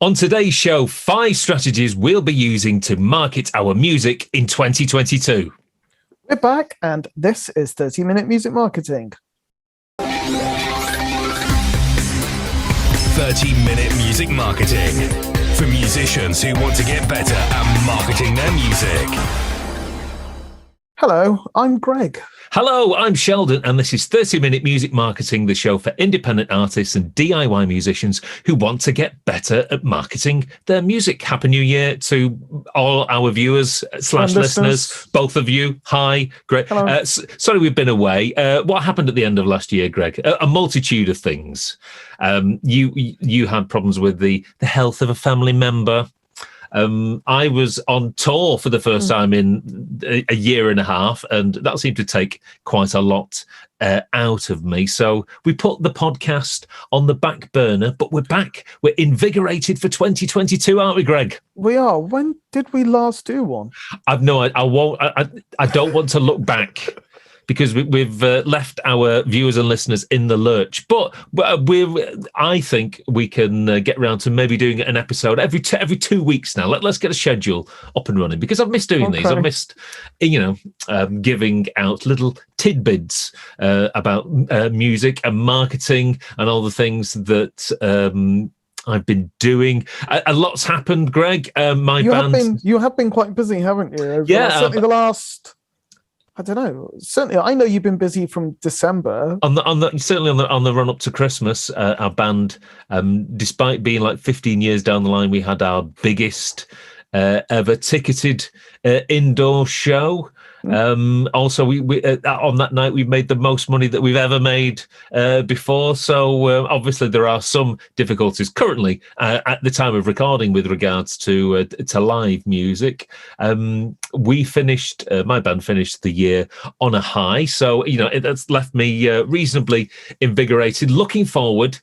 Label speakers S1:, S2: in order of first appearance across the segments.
S1: On today's show, 5 strategies we'll be using to market our music in 2022.
S2: We're back, and this is 30-Minute Music Marketing.
S3: 30-Minute Music Marketing for musicians who want to get better at marketing their music.
S2: Hello, I'm Greg.
S1: Hello, I'm Sheldon, and this is 30-Minute Music Marketing, the show for independent artists and DIY musicians who want to get better at marketing their music. Happy New Year to all our viewers / listeners, both of you. Hi, Greg. Sorry we've been away. What happened at the end of last year, Greg? A multitude of things. You had problems with the health of a family member. I was on tour for the first time in a year and a half, and that seemed to take quite a lot out of me. So we put the podcast on the back burner, but we're back. We're invigorated for 2022, aren't we, Greg?
S2: We are. When did we last do one?
S1: I've no idea. I don't want to look back, because we've left our viewers and listeners in the lurch. But I think we can get around to maybe doing an episode every 2 weeks now. Let's get a schedule up and running, because I've missed doing these. I've missed, giving out little tidbits about music and marketing and all the things that I've been doing. A lot's happened, Greg. You
S2: have been quite busy, haven't you?
S1: Certainly
S2: the last. I don't know. Certainly, I know you've been busy from December.
S1: Certainly on the run up to Christmas, our band, despite being like 15 years down the line, we had our biggest ever ticketed indoor show. Also, we on that night we made the most money that we've ever made before. So obviously there are some difficulties currently at the time of recording with regards to live music. We finished, my band finished the year on a high, so that's left me reasonably invigorated, looking forward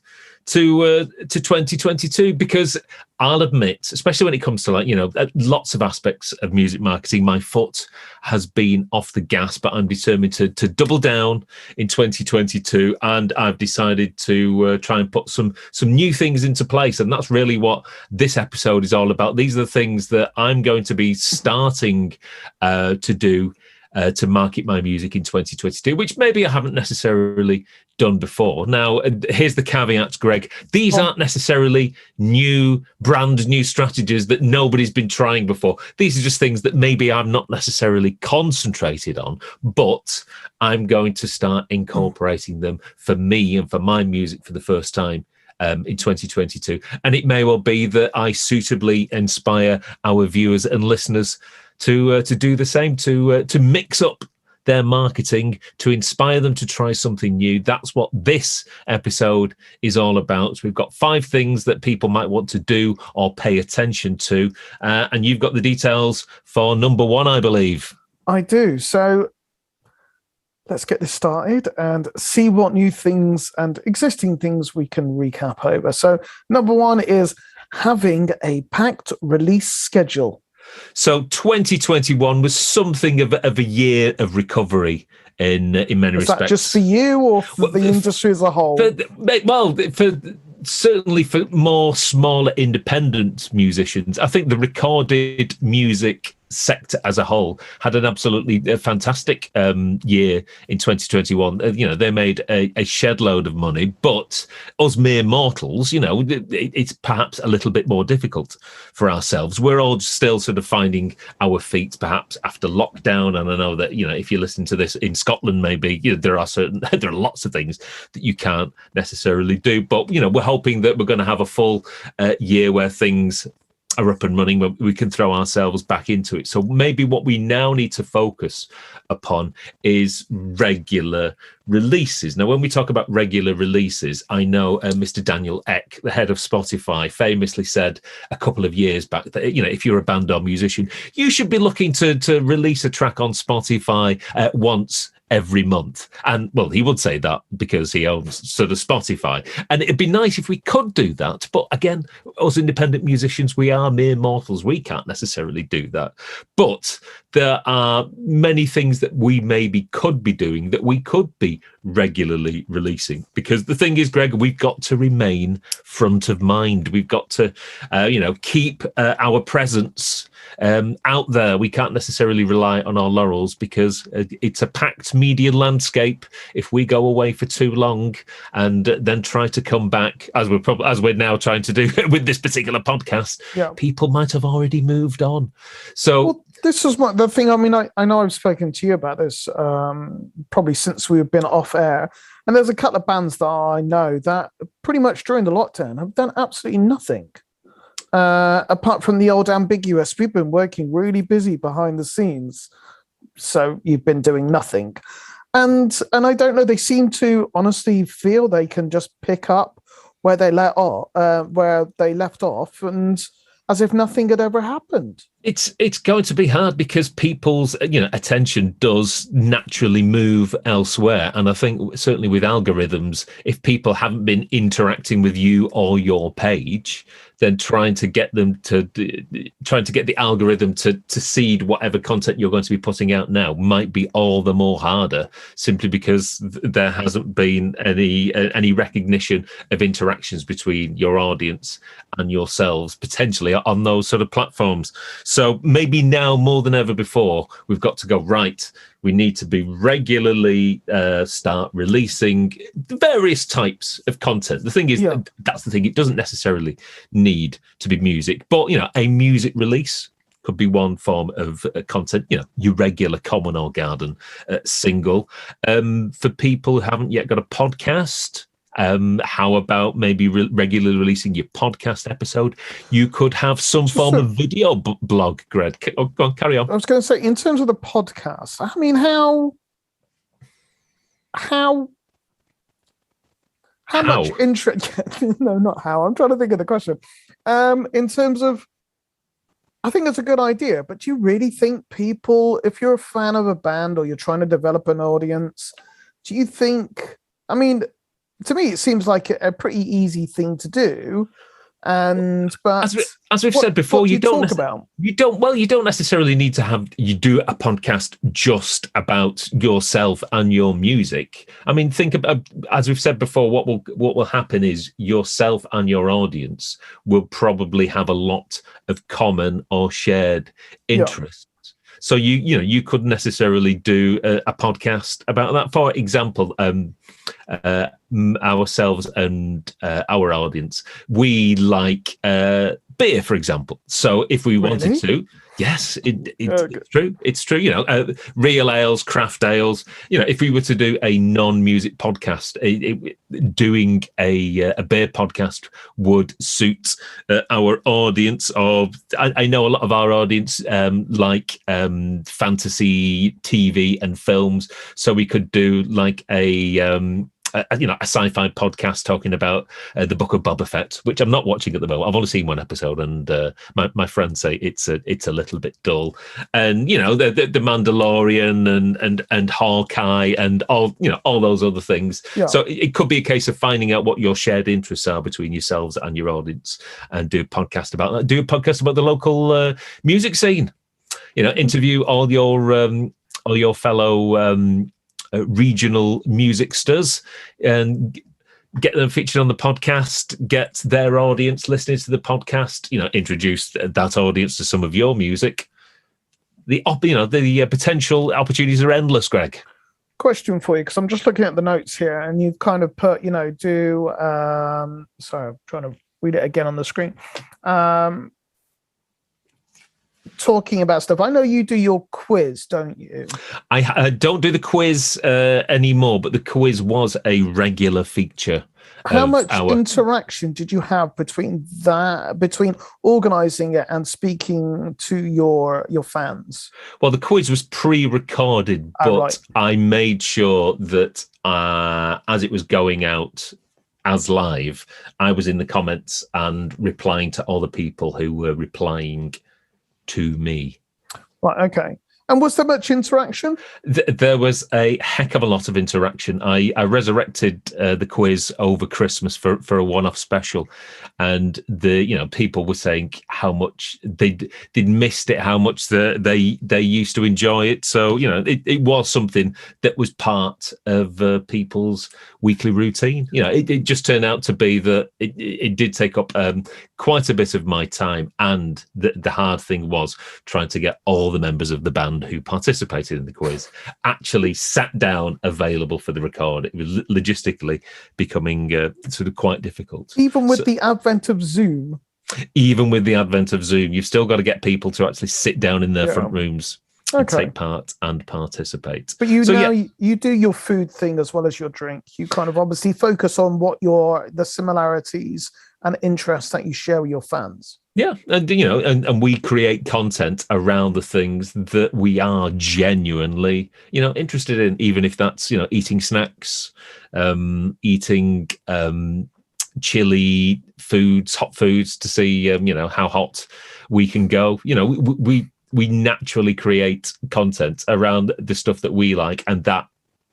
S1: to 2022, because I'll admit, especially when it comes to lots of aspects of music marketing, my foot has been off the gas, but I'm determined to double down in 2022, and I've decided to try and put some new things into place, and that's really what this episode is all about. These are the things that I'm going to be starting to do to market my music in 2022, which maybe I haven't necessarily done before. Now, here's the caveat, Greg. These aren't necessarily brand new strategies that nobody's been trying before. These are just things that maybe I'm not necessarily concentrated on, but I'm going to start incorporating them for me and for my music for the first time in 2022. And it may well be that I suitably inspire our viewers and listeners to do the same, to mix up their marketing, to inspire them to try something new. That's what this episode is all about. So we've got 5 things that people might want to do or pay attention to, and you've got the details for number 1, I believe.
S2: I do. So let's get this started and see what new things and existing things we can recap over. So number 1 is having a packed release schedule.
S1: So 2021 was something of a year of recovery in many respects.
S2: Is that just for you or for the industry as a whole?
S1: Certainly for more smaller independent musicians. I think the recorded music sector as a whole had an absolutely fantastic year in 2021. They made a shed load of money, but us mere mortals, it's perhaps a little bit more difficult for ourselves. We're all still sort of finding our feet, perhaps after lockdown. And I know that if you listen to this in Scotland, maybe there are lots of things that you can't necessarily do. But we're hoping that we're going to have a full year where things are up and running, when we can throw ourselves back into it. So maybe what we now need to focus upon is regular releases. Now, when we talk about regular releases, I know Mr. Daniel Ek, the head of Spotify, famously said a couple of years back that, if you're a band or musician, you should be looking to release a track on Spotify once every month. And well, he would say that because he owns sort of Spotify. And it'd be nice if we could do that. But again, us independent musicians, we are mere mortals. We can't necessarily do that. But there are many things that we maybe could be doing that we could be regularly releasing. Because the thing is, Greg, we've got to remain front of mind. We've got to, keep our presence out there. We can't necessarily rely on our laurels because it's a packed media landscape. If we go away for too long and then try to come back, as we're now trying to do with this particular podcast, people might have already moved on. So
S2: this is the thing. I mean, I know I've spoken to you about this probably since we've been off air, and there's a couple of bands that I know that pretty much during the lockdown have done absolutely nothing. Apart from the old Ambiguous, we've been working really busy behind the scenes. So you've been doing nothing. And I don't know, they seem to honestly feel they can just pick up where they left off, and as if nothing had ever happened.
S1: It's going to be hard because people's attention does naturally move elsewhere, and I think certainly with algorithms, if people haven't been interacting with you or your page, then trying to get the algorithm to seed whatever content you're going to be putting out now might be all the more harder, simply because there hasn't been any recognition of interactions between your audience and yourselves potentially on those sort of platforms. So maybe now more than ever before, we've got to go, right, we need to be regularly start releasing various types of content. The thing is, that's the thing, it doesn't necessarily need to be music, but a music release could be one form of content, your regular Common or Garden single. For people who haven't yet got a podcast, how about maybe regularly releasing your podcast episode? You could have some form of video blog, Greg. Go on, carry on.
S2: I was going to say, in terms of the podcast, I mean, how much interest? No, not how. I'm trying to think of the question. In terms of, I think it's a good idea, but do you really think people, if you're a fan of a band or you're trying to develop an audience, do you think, I mean, to me, it seems like a pretty easy thing to do. But
S1: as we've said before, you don't necessarily need to do a podcast just about yourself and your music. I mean, think about, as we've said before, what will happen is yourself and your audience will probably have a lot of common or shared interests. So you couldn't necessarily do a podcast about that. For example, ourselves and our audience, we like beer, for example. So if we wanted to, yes, it's true. It's true. Real ales, craft ales. If we were to do a non-music podcast, doing a beer podcast would suit our audience. Or I know a lot of our audience like fantasy TV and films, so we could do like a sci-fi podcast talking about the Book of Boba Fett, which I'm not watching at the moment. I've only seen one episode, and my friends say it's a little bit dull. And the Mandalorian and Hawkeye and all those other things. Yeah. So it could be a case of finding out what your shared interests are between yourselves and your audience, and do a podcast about that. Do a podcast about the local music scene. Interview all your fellow regional music stars and get them featured on the podcast, get their audience listening to the podcast, introduce that audience to some of your music. The potential opportunities are endless, Greg.
S2: Question for you, because I'm just looking at the notes here, and you've kind of put, sorry, I'm trying to read it again on the screen. Talking about stuff. I know you do your quiz, don't you?
S1: I don't do the quiz anymore, but the quiz was a regular feature.
S2: How much interaction did you have between organizing it and speaking to your fans?
S1: Well, the quiz was pre-recorded, but right. I made sure that as it was going out as live, I was in the comments and replying to all the people who were replying to me.
S2: Right, okay. And was there much interaction?
S1: There was a heck of a lot of interaction. I resurrected the quiz over Christmas for a one-off special, and people were saying how much they'd missed it, how much they used to enjoy it. So it was something that was part of people's weekly routine. It just turned out to be that it did take up quite a bit of my time, and the hard thing was trying to get all the members of the band who participated in the quiz actually sat down available for the record. It was logistically becoming sort of quite difficult.
S2: Even with the advent of Zoom?
S1: Even with the advent of Zoom, you've still got to get people to actually sit down in their front rooms and take part and participate.
S2: But you do your food thing as well as your drink. You kind of obviously focus on what the similarities and interests that you share with your fans.
S1: Yeah, and and we create content around the things that we are genuinely, interested in, even if that's, eating snacks, eating chili foods, hot foods to see, how hot we can go. We naturally create content around the stuff that we like, and that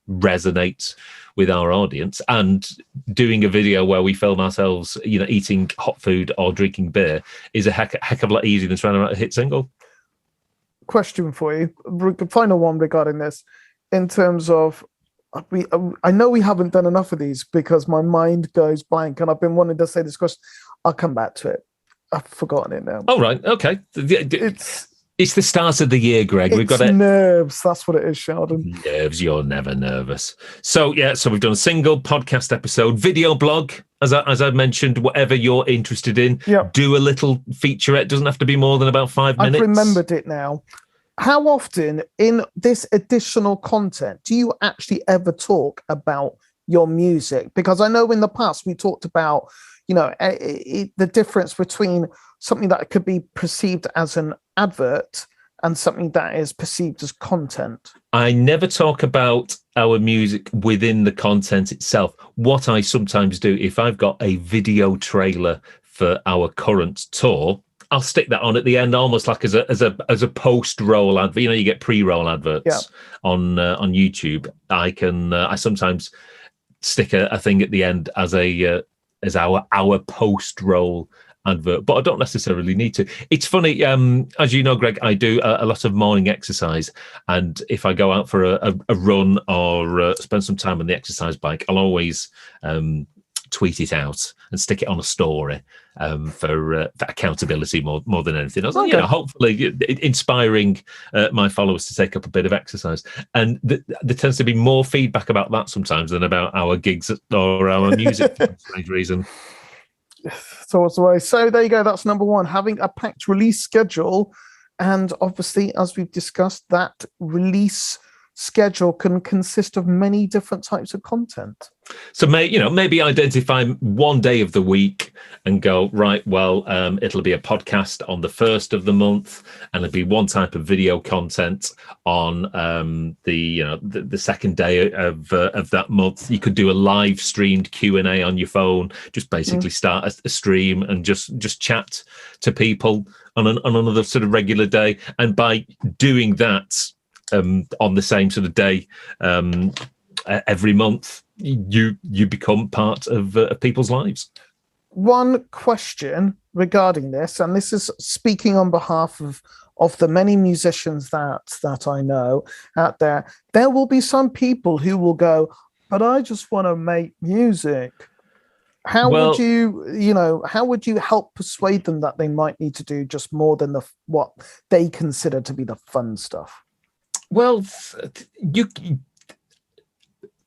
S1: resonates with our audience. And doing a video where we film ourselves, eating hot food or drinking beer is a heck of a lot easier than trying to write a hit single.
S2: Question for you, final one regarding this, in terms of, I know we haven't done enough of these because my mind goes blank, and I've been wanting to say this question. I'll come back to it. I've forgotten it now.
S1: Oh, right. Okay. It's the start of the year, Greg. We've got
S2: nerves. That's what it is, Sheldon.
S1: Nerves. You're never nervous. So we've done a single, podcast episode, video blog, as I mentioned. Whatever you're interested in, do a little featurette. Doesn't have to be more than about 5 minutes.
S2: I've remembered it now. How often in this additional content do you actually ever talk about your music? Because I know in the past we talked about, the difference between something that could be perceived as an advert and something that is perceived as content.
S1: I never talk about our music within the content itself. What I sometimes do, if I've got a video trailer for our current tour, I'll stick that on at the end, almost like as a post-roll advert. You get pre-roll adverts on YouTube. I sometimes stick a thing at the end as our post-roll advert, but I don't necessarily need to. It's funny, as you know, Greg, I do a lot of morning exercise, and if I go out for a run or spend some time on the exercise bike, I'll always tweet it out and stick it on a story for accountability more than anything else. Okay. Hopefully inspiring my followers to take up a bit of exercise. And there tends to be more feedback about that sometimes than about our gigs or our music for some strange reason.
S2: So what's the way? So there you go. That's number one, having a packed release schedule. And obviously, as we've discussed, that release schedule can consist of many different types of content.
S1: So maybe identify one day of the week and go, right, well, it'll be a podcast on the first of the month, and it'll be one type of video content on the second day of that month. You could do a live streamed Q&A on your phone, just basically start a stream and just chat to people on another sort of regular day. And by doing that on the same sort of day every month, you become part of people's lives.
S2: One question regarding this, and this is speaking on behalf of the many musicians that I know out there. There will be some people who will go, but I just want to make music. How would you help persuade them that they might need to do just more than what they consider to be the fun stuff?
S1: Well,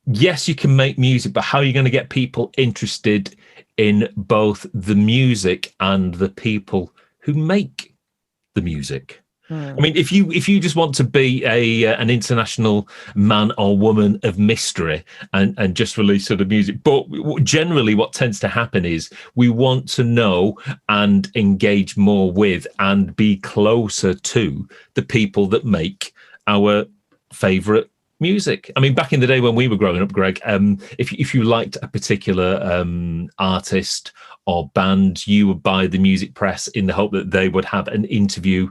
S1: yes, you can make music, but how are you going to get people interested in both the music and the people who make the music? I mean, if you just want to be an international man or woman of mystery and just release sort of music, but generally what tends to happen is we want to know and engage more with and be closer to the people that make our favorite music. I mean, back in the day when we were growing up, Greg, if you liked a particular artist or band, you would buy the music press in the hope that they would have an interview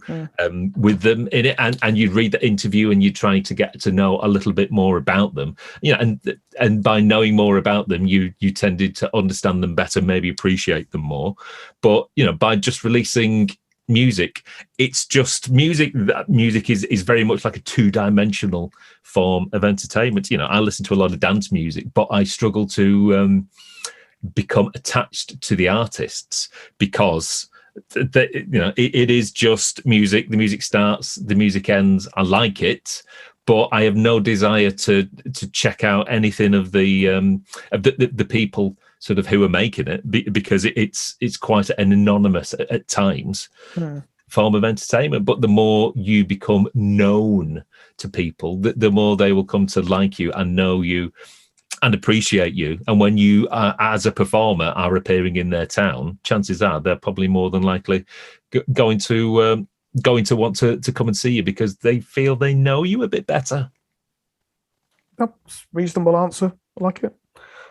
S1: with them in it, and you'd read the interview and you're trying to get to know a little bit more about them, and by knowing more about them, you tended to understand them better, maybe appreciate them more. But by just releasing music, it's just music. That music is very much like a two-dimensional form of entertainment. I listen to a lot of dance music, but I struggle to become attached to the artists, because it is just music. The music starts, the music ends. I like it, but I have no desire to check out anything of the people sort of who are making it, because it's quite an anonymous at times form of entertainment. But the more you become known to people, the more they will come to like you and know you and appreciate you. And when you as a performer are appearing in their town, chances are they're probably more than likely going to want to come and see you, because they feel they know you a bit better.
S2: That's a reasonable answer. I like it.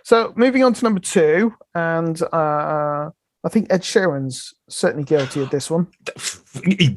S2: So moving on to number 2, and I think Ed Sheeran's certainly guilty of this one.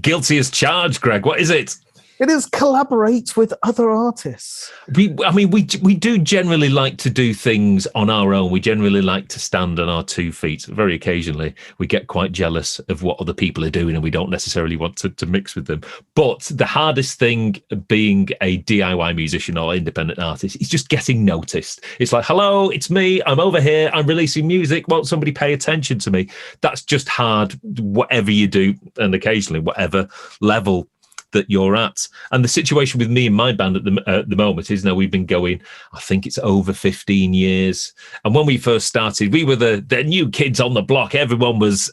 S1: Guilty as charged, Greg. What is it?
S2: It is collaborate with other artists.
S1: We do generally like to do things on our own. We generally like to stand on our 2 feet. Very occasionally, we get quite jealous of what other people are doing, and we don't necessarily want to mix with them. But the hardest thing being a DIY musician or independent artist is just getting noticed. It's like, hello, it's me. I'm over here. I'm releasing music. Won't somebody pay attention to me? That's just hard, whatever you do, and occasionally whatever level that you're at. And the situation with me and my band at the moment is now we've been going, I think it's over 15 years. And when we first started, we were the new kids on the block. Everyone was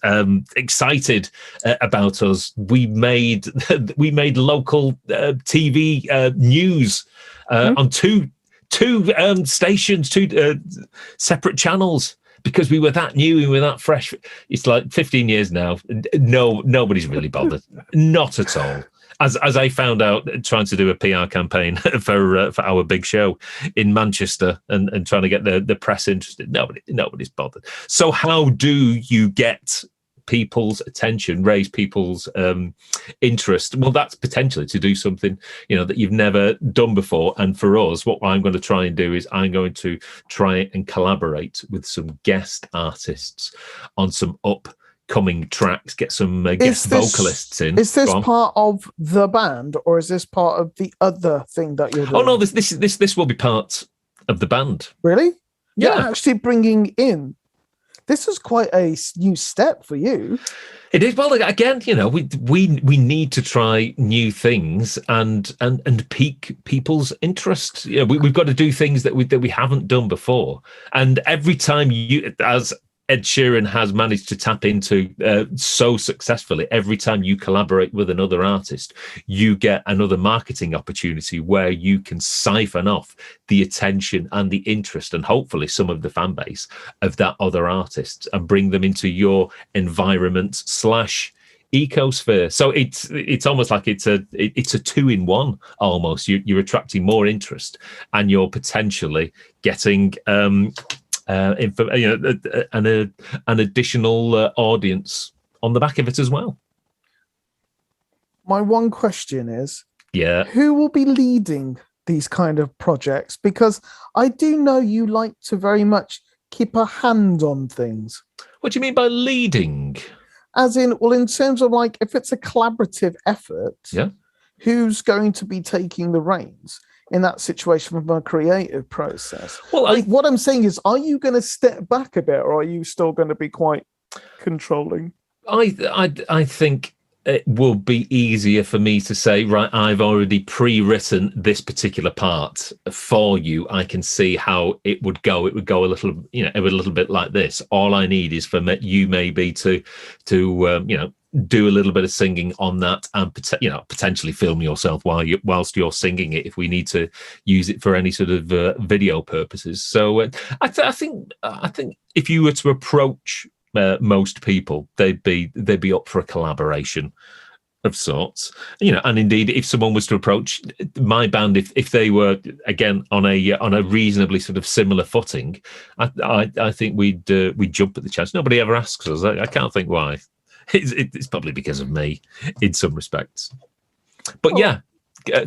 S1: excited about us. We made local TV news on two stations, 2 separate channels, because we were that new, we were that fresh. It's like 15 years now. No, nobody's really bothered. Not at all. As I found out trying to do a PR campaign for our big show in Manchester and trying to get the press interested, nobody's bothered. So how do you get people's attention, raise people's interest? Well, that's potentially to do something that you've never done before. And for us, what I'm going to try and do is I'm going to try and collaborate with some guest artists on some upcoming tracks, get some guest vocalists in.
S2: Is this part of the band, or is this part of the other thing that you're doing?
S1: Oh no, this will be part of the band.
S2: Really?
S1: Yeah.
S2: You're actually bringing in. This is quite a new step for you.
S1: It is. Well, again, we need to try new things and pique people's interest. We've got to do things that we haven't done before. And every time as Ed Sheeran has managed to tap into so successfully, every time you collaborate with another artist, you get another marketing opportunity where you can siphon off the attention and the interest and hopefully some of the fan base of that other artist and bring them into your environment / ecosphere. So it's almost like it's a 2-in-1 almost. You're attracting more interest and you're potentially getting an additional audience on the back of it as well.
S2: My one question is,
S1: yeah,
S2: who will be leading these kind of projects? Because I do know you like to very much keep a hand on things.
S1: What do you mean by leading?
S2: As in, well, in terms of like, if it's a collaborative effort,
S1: yeah,
S2: who's going to be taking the reins in that situation from a creative process?
S1: Well,
S2: what I'm saying is, are you going to step back a bit, or are you still going to be quite controlling?
S1: I think it will be easier for me to say, right, I've already pre-written this particular part for you. I can see how it would go. It would go a little, a little bit like this. All I need is for you maybe to do a little bit of singing on that, and potentially film yourself whilst you're singing it if we need to use it for any sort of video purposes. So I think if you were to approach most people, they'd be up for a collaboration of sorts, and indeed, if someone was to approach my band, if they were again on a reasonably sort of similar footing, I think we'd jump at the chance. Nobody ever asks us. I can't think why. It's probably because of me, in some respects. But yeah,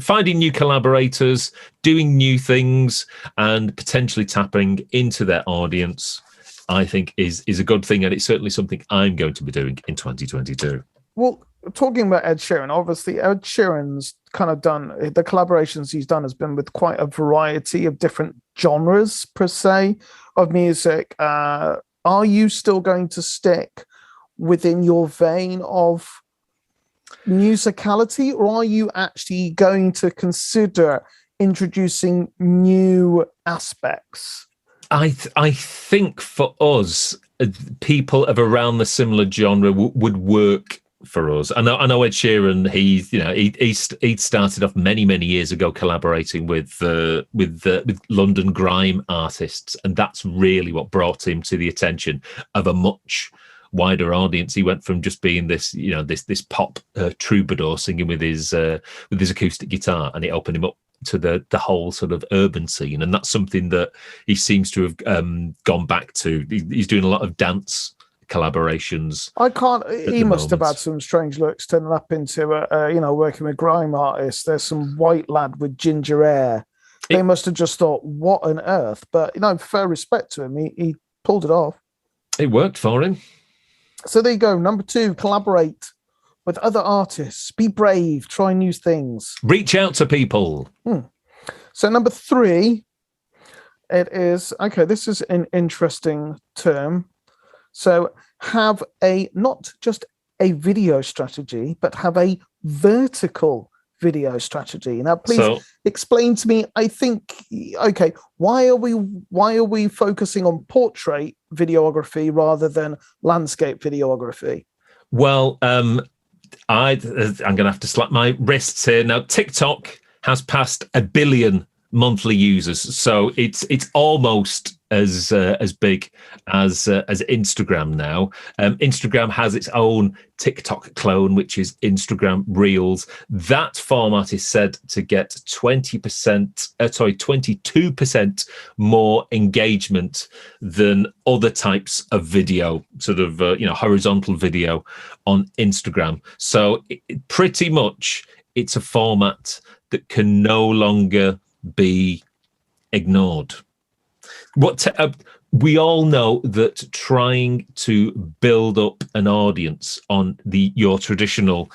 S1: finding new collaborators, doing new things, and potentially tapping into their audience, I think is a good thing, and it's certainly something I'm going to be doing in 2022.
S2: Well, talking about Ed Sheeran, obviously Ed Sheeran's kind of done the collaborations he's done has been with quite a variety of different genres per se of music. Are you still going to stick within your vein of musicality, or are you actually going to consider introducing new aspects?
S1: I think for us, people of around the similar genre would work for us. I know Ed Sheeran. He started off many years ago collaborating with London grime artists, and that's really what brought him to the attention of a much wider audience. He went from just being this pop troubadour singing with his acoustic guitar, and it opened him up to the whole sort of urban scene, and that's something that he seems to have gone back to. He's doing a lot of dance collaborations.
S2: He must have had some strange looks turning up into working with grime artists. There's some white lad with ginger hair. They must have just thought, what on earth? But fair respect to him, he pulled it off. It
S1: worked for him.
S2: So there you go. Number 2, collaborate with other artists. Be brave. Try new things.
S1: Reach out to people.
S2: So number 3, it is, okay, this is an interesting term. So have not just a video strategy, but have a vertical video strategy. Now, please explain to me, I think, okay, why are we focusing on portrait videography rather than landscape videography?
S1: Well, I'm going to have to slap my wrists here. Now, TikTok has passed 1 billion monthly users, so it's almost as big as Instagram now. Instagram has its own TikTok clone, which is Instagram Reels. That format is said to get 22% more engagement than other types of video, sort of horizontal video on Instagram. So pretty much it's a format that can no longer be ignored. We all know that trying to build up an audience on your traditional,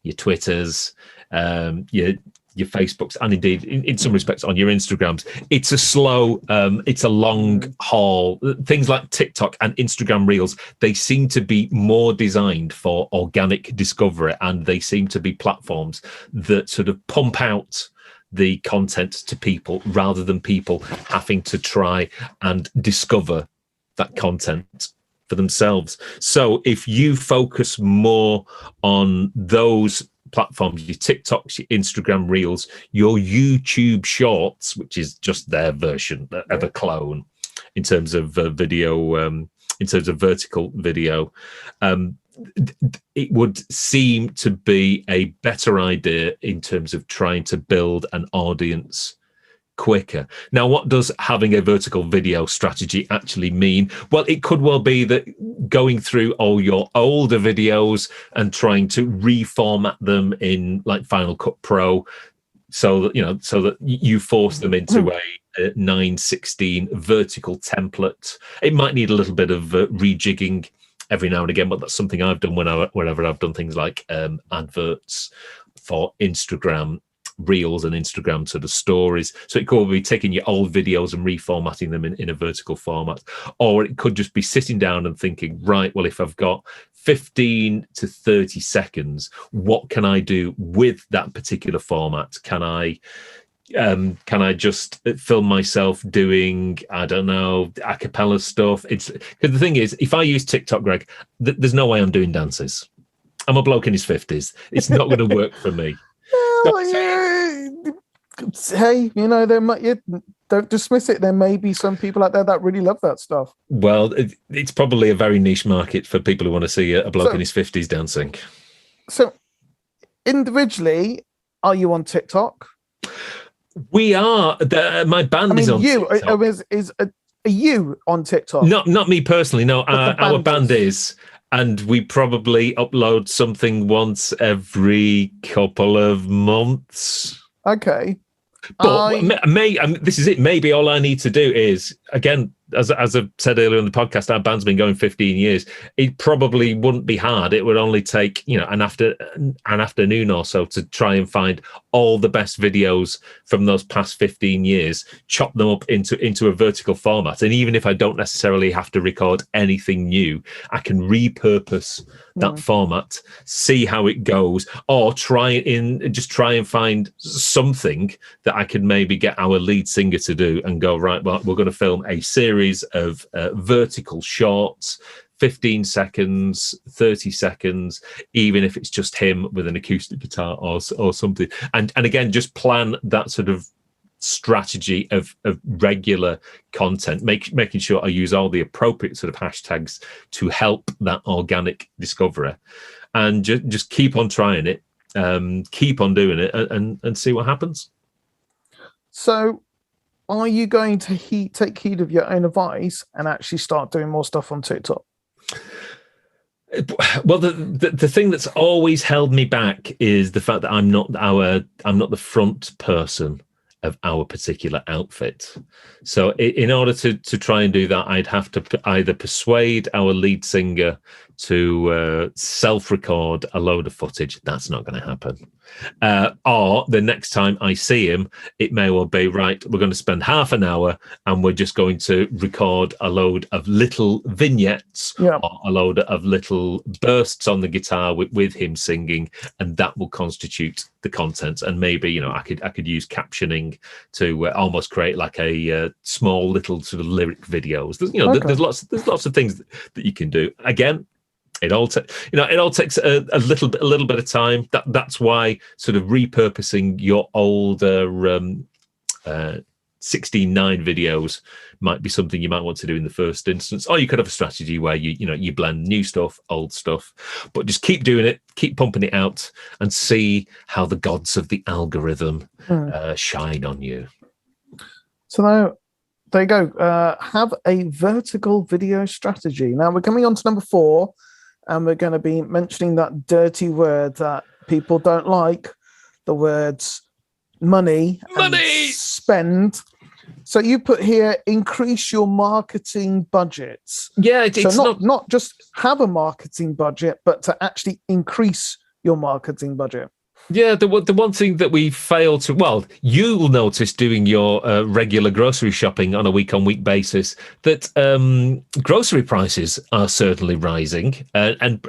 S1: your Twitters, your Facebooks, and indeed in some respects on your Instagrams, it's a slow, it's a long haul. Things like TikTok and Instagram Reels, they seem to be more designed for organic discovery, and they seem to be platforms that sort of pump out the content to people rather than people having to try and discover that content for themselves. So if you focus more on those platforms, your TikToks, your Instagram Reels, your YouTube Shorts, which is just their version of a clone in terms of video, in terms of vertical video, it would seem to be a better idea in terms of trying to build an audience quicker. Now, what does having a vertical video strategy actually mean? Well, it could well be that going through all your older videos and trying to reformat them in like Final Cut Pro, so that you force them into a 9:16 vertical template. It might need a little bit of rejigging every now and again, but that's something I've done whenever I've done things like adverts for Instagram Reels and Instagram sort of stories. So it could be taking your old videos and reformatting them in a vertical format, or it could just be sitting down and thinking, right, well, if I've got 15 to 30 seconds, what can I do with that particular format? Can I just film myself doing, I don't know, a cappella stuff? It's because the thing is, if I use TikTok, Greg, there's no way I'm doing dances. I'm a bloke in his 50s. It's not going to work for me.
S2: Hey, don't dismiss it. There may be some people out there that really love that stuff.
S1: Well, it's probably a very niche market for people who want to see a bloke in his 50s dancing.
S2: So individually, are you on TikTok?
S1: We are. My band is on TikTok.
S2: Are you on TikTok?
S1: Not me personally. No, our band
S2: is.
S1: is, and we probably upload something once every couple of months.
S2: Okay.
S1: But this is it. Maybe all I need to do is, again, as I said earlier in the podcast, our band's been going 15 years. It probably wouldn't be hard. It would only take, an afternoon or so to try and find all the best videos from those past 15 years, chop them up into a vertical format. And even if I don't necessarily have to record anything new, I can repurpose that format, see how it goes, or try and find something that I could maybe get our lead singer to do and go, right, well, we're going to film a series of vertical shorts, 15 seconds, 30 seconds, even if it's just him with an acoustic guitar or something. And again, just plan that sort of strategy of regular content, making sure I use all the appropriate sort of hashtags to help that organic discoverer, and just keep on trying it, keep on doing it, and see what happens.
S2: So are you going to take heed of your own advice and actually start doing more stuff on TikTok?
S1: Well, the thing that's always held me back is the fact that I'm not the front person of our particular outfit. So in order to try and do that, I'd have to either persuade our lead singer to self-record a load of footage. That's not going to happen. Or the next time I see him, it may well be, right, we're going to spend half an hour and we're just going to record a load of little vignettes or a load of little bursts on the guitar with him singing, and that will constitute the content. And maybe, I could use captioning to almost create like a small little sort of lyric videos. There's lots of things that you can do. Again, it all takes a little bit of time. That's why sort of repurposing your older 16:9 videos might be something you might want to do in the first instance. Or you could have a strategy where you blend new stuff, old stuff, but just keep doing it, keep pumping it out, and see how the gods of the algorithm shine on you.
S2: So now, there you go. Have a vertical video strategy. Now we're coming on to number 4. And we're going to be mentioning that dirty word that people don't like, the words money. And spend. So you put here, increase your marketing budgets.
S1: Yeah, it's
S2: not just have a marketing budget, but to actually increase your marketing budget.
S1: Yeah, the one thing that we fail to, well, you'll notice doing your regular grocery shopping on a week-on-week basis that grocery prices are certainly rising, and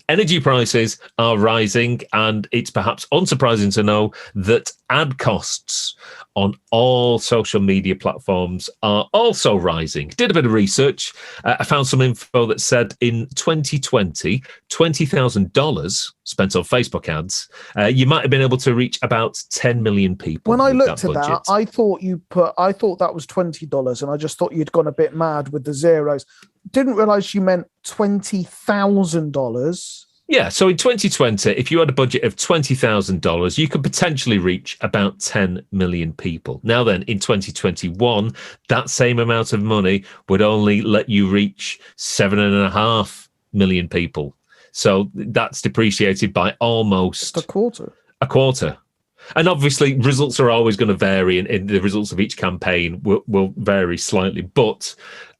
S1: energy prices are rising, and it's perhaps unsurprising to know that ad costs on all social media platforms are also rising. Did a bit of research. I found some info that said in 2020, $20,000 spent on Facebook ads. You might have been able to reach about 10 million people.
S2: When I looked at that, I thought that was $20, and I just thought you'd gone a bit mad with the zeros. Didn't realize you meant $20,000.
S1: Yeah, so in 2020, if you had a budget of $20,000, you could potentially reach about 10 million people. Now then, in 2021, that same amount of money would only let you reach 7.5 million people. So that's depreciated by almost
S2: a quarter.
S1: And obviously, results are always going to vary, and the results of each campaign will vary slightly. But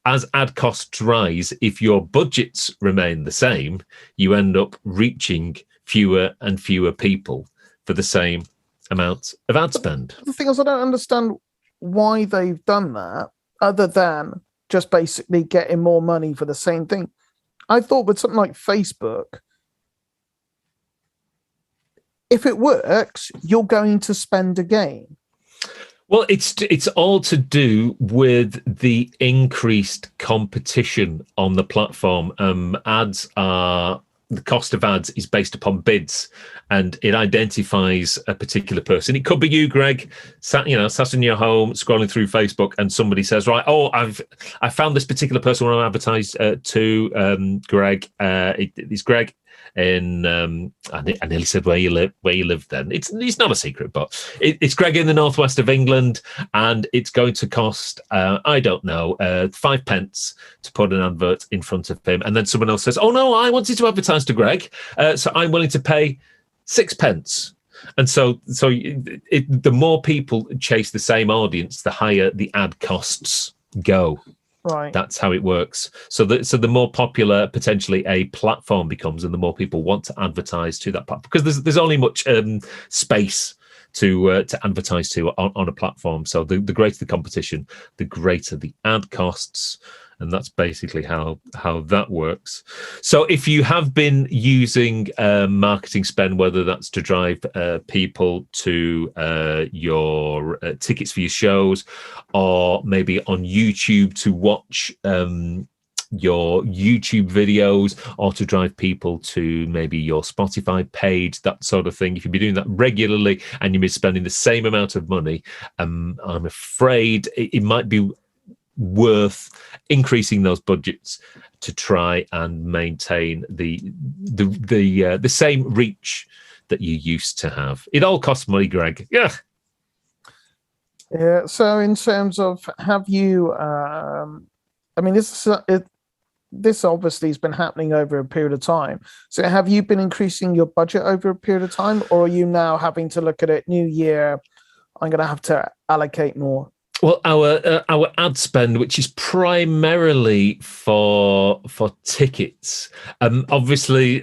S1: as ad costs rise, if your budgets remain the same, you end up reaching fewer and fewer people for the same amount of ad spend.
S2: The thing is, I don't understand why they've done that, other than just basically getting more money for the same thing. I thought with something like Facebook, if it works, you're going to spend again.
S1: Well, it's all to do with the increased competition on the platform. The cost of ads is based upon bids, and it identifies a particular person. It could be you, Greg, sat in your home scrolling through Facebook, and somebody says, "Right, I found this particular person I want to advertise to, Greg. It's Greg. I nearly said where you live then. It's not a secret, but it's Greg in the northwest of England, and it's going to cost, I don't know, 5 pence to put an advert in front of him. And then someone else says, oh no, I wanted to advertise to Greg, so I'm willing to pay 6 pence. And so the more people chase the same audience, the higher the ad costs go.
S2: Right.
S1: That's how it works. So the more popular potentially a platform becomes, and the more people want to advertise to that platform, because there's only much space to advertise to on a platform. So the greater the competition, the greater the ad costs. And that's basically how that works. So if you have been using marketing spend, whether that's to drive people to your tickets for your shows, or maybe on YouTube to watch your YouTube videos, or to drive people to maybe your Spotify page, that sort of thing. If you've been doing that regularly and you've been spending the same amount of money, I'm afraid it might be worth increasing those budgets to try and maintain the same reach that you used to have. It all costs money, Greg. Yeah.
S2: So in terms of, have you this obviously has been happening over a period of time. So have you been increasing your budget over a period of time, or are you now having to look at it, new year, I'm going to have to allocate more?
S1: Well, our ad spend, which is primarily for tickets, obviously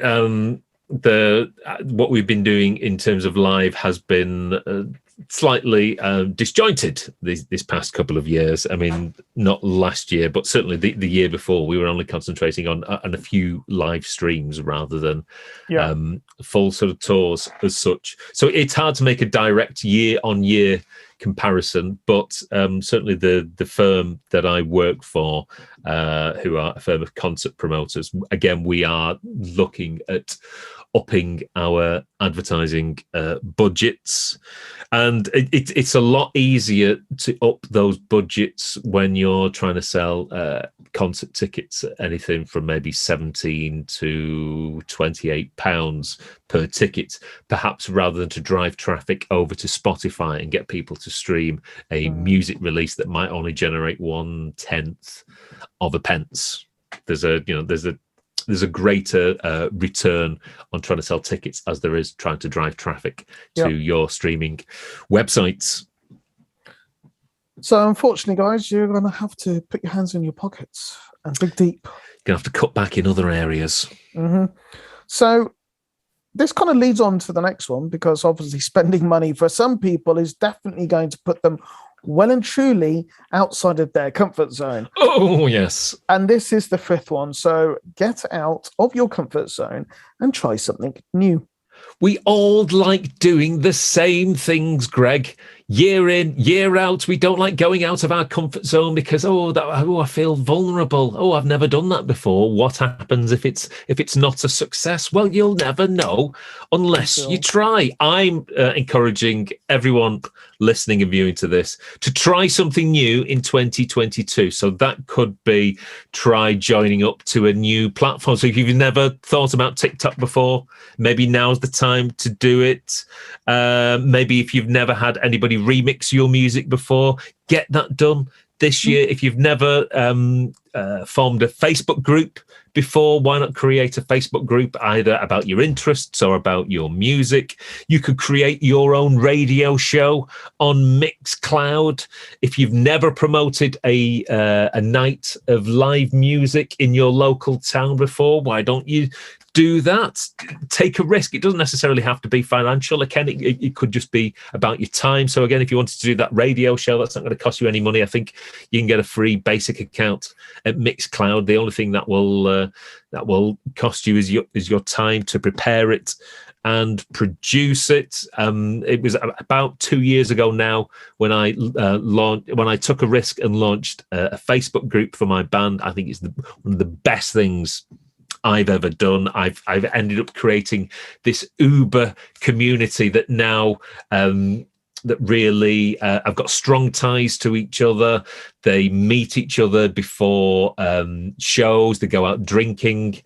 S1: what we've been doing in terms of live has been slightly disjointed this past couple of years. I mean, not last year, but certainly the year before, we were only concentrating on a few live streams rather than full sort of tours as such. So it's hard to make a direct year-on-year comparison, but certainly the firm that I work for, who are a firm of concert promoters, again, we are looking at upping our advertising budgets, and it's a lot easier to up those budgets when you're trying to sell concert tickets, anything from maybe £17 to £28 per ticket, perhaps, rather than to drive traffic over to Spotify and get people to stream a music release that might only generate 1/10 of a pence. There's a greater return on trying to sell tickets as there is trying to drive traffic to your streaming websites.
S2: So unfortunately, guys, you're going to have to put your hands in your pockets and dig deep.
S1: You're going to have to cut back in other areas.
S2: Mm-hmm. So this kind of leads on to the next one, because obviously spending money for some people is definitely going to put them well and truly outside of their comfort zone.
S1: Oh, yes.
S2: And this is the fifth one. So get out of your comfort zone and try something new.
S1: We all like doing the same things, Greg. Year in, year out, we don't like going out of our comfort zone because I feel vulnerable. Oh, I've never done that before. What happens if it's not a success? Well, you'll never know unless you try. I'm encouraging everyone listening and viewing to this to try something new in 2022. So that could be try joining up to a new platform. So if you've never thought about TikTok before, maybe now's the time to do it. Maybe if you've never had anybody remix your music before, get that done this year. If you've never formed a Facebook group before, why not create a Facebook group either about your interests or about your music? You could create your own radio show on Mixcloud. If you've never promoted a night of live music in your local town before, why don't you do that? Take a risk. It doesn't necessarily have to be financial. Again, it could just be about your time. So again, if you wanted to do that radio show, that's not going to cost you any money. I think you can get a free basic account at Mixcloud. The only thing that will cost you is your time to prepare it and produce it. It was about 2 years ago now when I took a risk and launched a Facebook group for my band. I think it's one of the best things I've ever done. I've ended up creating this Uber community that now really have got strong ties to each other. They meet each other before shows. They go out drinking.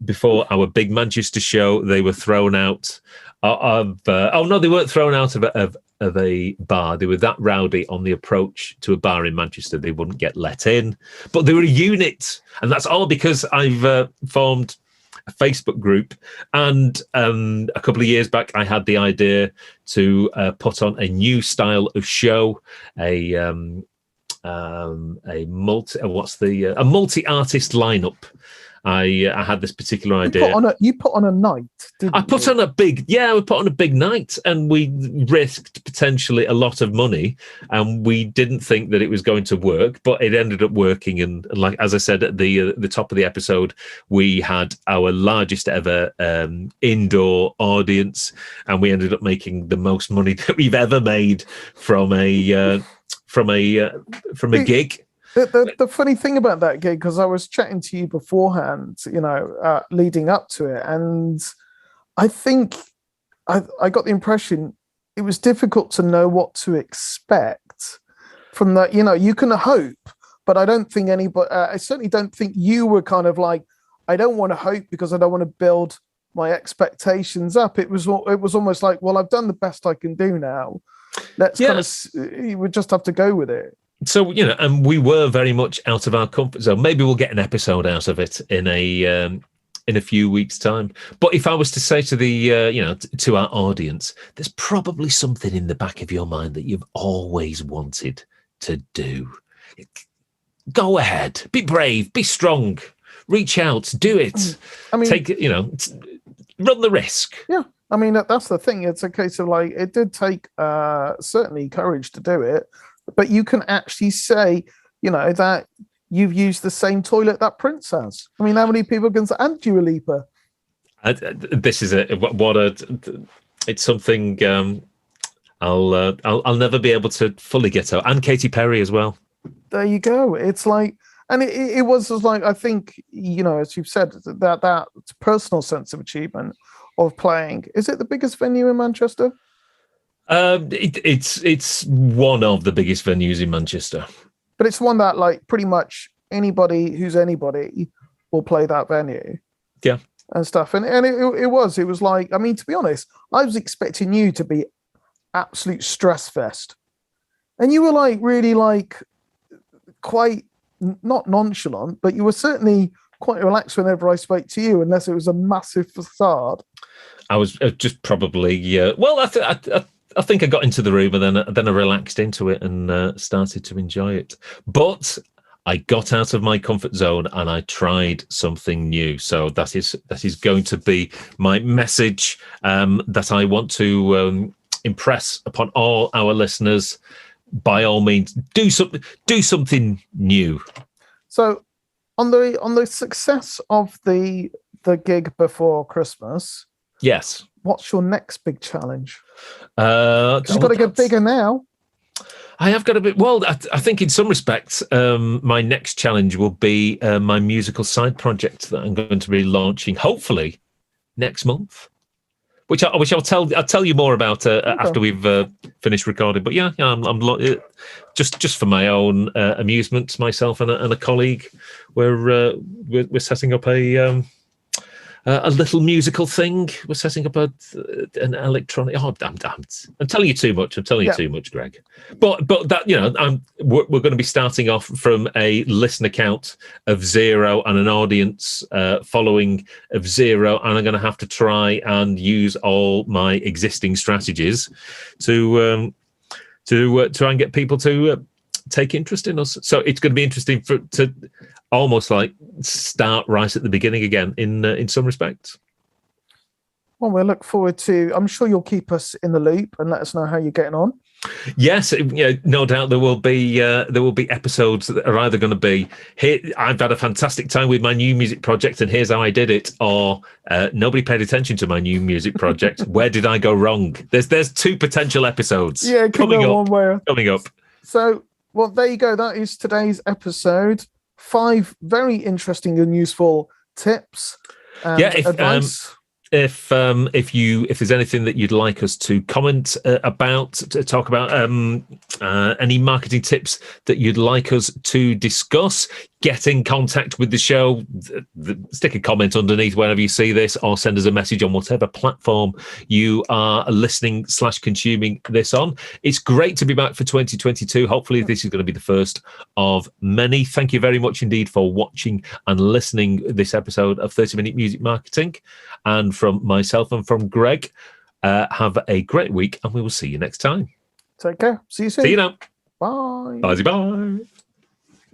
S1: Before our big Manchester show, they were thrown out they weren't thrown out of a bar. They were that rowdy on the approach to a bar in Manchester, they wouldn't get let in. But they were a unit, and that's all because I've formed a Facebook group, and a couple of years back I had the idea to put on a new style of show, a multi-artist lineup. I had this particular idea.
S2: You put on a night, didn't you?
S1: We put on a big night, and we risked potentially a lot of money, and we didn't think that it was going to work, but it ended up working. And like, as I said at the top of the episode, we had our largest ever indoor audience, and we ended up making the most money that we've ever made from a gig.
S2: The funny thing about that gig, because I was chatting to you beforehand, leading up to it, and I think I got the impression it was difficult to know what to expect from that. You can hope, but I don't think anybody. I certainly don't think you were kind of like, I don't want to hope because I don't want to build my expectations up. It was almost like, well, I've done the best I can do now. You would just have to go with it.
S1: So, and we were very much out of our comfort zone. Maybe we'll get an episode out of it in a few weeks' time. But if I was to say to to our audience, there's probably something in the back of your mind that you've always wanted to do. Go ahead, be brave, be strong, reach out, do it. I mean, run the risk.
S2: Yeah. I mean, that's the thing. It's a case of like, it did take certainly courage to do it. But you can actually say, that you've used the same toilet that Prince has. I mean, how many people can say, and Dua Lipa?
S1: This is it's something I'll never be able to fully get out. And Katy Perry as well.
S2: There you go. It's like, and it was like, I think, as you've said, that personal sense of achievement of playing. Is it the biggest venue in Manchester?
S1: It's one of the biggest venues in Manchester,
S2: but it's one that like pretty much anybody who's anybody will play that venue, and stuff. And it was like, I mean, to be honest, I was expecting you to be absolute stress fest, and you were like really like quite not nonchalant, but you were certainly quite relaxed whenever I spoke to you, unless it was a massive facade.
S1: I was just probably I think I got into the room, and then I relaxed into it and started to enjoy it. But I got out of my comfort zone and I tried something new. So that is going to be my message that I want to impress upon all our listeners. By all means, do something new. So,
S2: on the success of the gig before Christmas,
S1: yes.
S2: What's your next big challenge? You've got to get bigger now.
S1: I have got a bit. Well, I think in some respects, my next challenge will be my musical side project that I'm going to be launching, hopefully, next month. Which I'll tell you more about after we've finished recording. But I'm just for my own amusement, myself and a colleague, we're setting up a little musical thing. We're setting up an electronic. Oh, I'm telling you too much. I'm telling you too much, Greg. But that we're going to be starting off from a listener count of 0 and an audience following of 0, and I'm going to have to try and use all my existing strategies to try and get people to take interest in us. So it's going to be interesting to almost like start right at the beginning again in some respects.
S2: Well, we'll look forward to, I'm sure you'll keep us in the loop and let us know how you're getting on.
S1: Yes, no doubt there will be episodes that are either going to be, here, I've had a fantastic time with my new music project and here's how I did it, or nobody paid attention to my new music project. Where did I go wrong? There's 2 potential episodes coming up.
S2: So, well, there you go. That is today's episode. 5 very interesting and useful tips and advice.
S1: if there's anything that you'd like us to comment about, to talk about, any marketing tips that you'd like us to discuss, get in contact with the show. Stick a comment underneath wherever you see this, or send us a message on whatever platform you are listening/consuming this on. It's great to be back for 2022. Hopefully this is going to be the first of many. Thank you very much indeed for watching and listening this episode of 30-Minute Music Marketing. And from myself and from Greg, have a great week, and we will see you next time.
S2: Take care. See you soon.
S1: See you now.
S2: Bye.
S1: Bye. Bye.